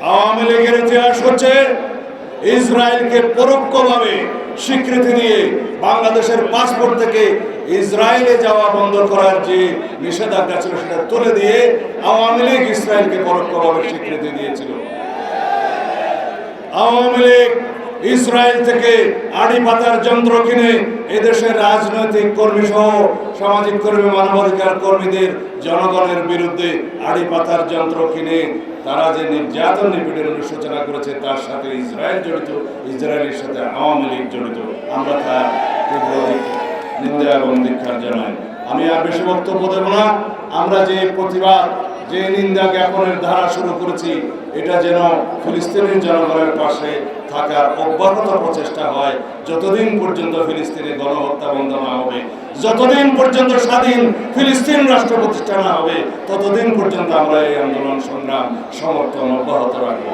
আওয়ামী লীগের ইতিহাস হচ্ছে ইসরায়েলকে পরোক্ষভাবে স্বীকৃতি দিয়ে বাংলাদেশের পাসপোর্ট থেকে ইসরায়েলে যাওয়া বন্ধ করার যে নিষেধাজ্ঞা ছিল সেটা তুলে দিয়ে আওয়ামী লীগ ইসরায়েলকে পরোক্ষভাবে স্বীকৃতি দিয়েছিল। আওয়ামী লীগ ইসরায়েল থেকে আড়ি পাতার যন্ত্র কিনে এদেশের রাজনৈতিক কর্মী সহ সামাজিক কর্মী, মানবাধিকার কর্মীদের জনগণের বিরুদ্ধে আড়ি পাতার যন্ত্র কিনে তারা যে নির্যাতন নিপীড়নের সূচনা করেছে তার সাথে ইসরায়েল জড়িত, ইসরায়েলের সাথে আওয়ামী লীগ জড়িত। আমরা তার তীব্র নিন্দা এবং ধিক্কার জানাই। আমি আর বেশি বক্তব্য দেব না। আমরা যে প্রতিবাদ, যে নিন্দা জ্ঞাপনের ধারা শুরু করেছি, এটা যেন ফিলিস্তিনের জনগণের পাশে থাকার অব্যাহত প্রচেষ্টা হয় যতদিন পর্যন্ত ফিলিস্তিনে গণহত্যা বন্ধ না হবে, যতদিন পর্যন্ত স্বাধীন ফিলিস্তিন রাষ্ট্র প্রতিষ্ঠা না হবে, ততদিন পর্যন্ত আমরা এই আন্দোলন সংগ্রাম সমর্থন অব্যাহত রাখবো।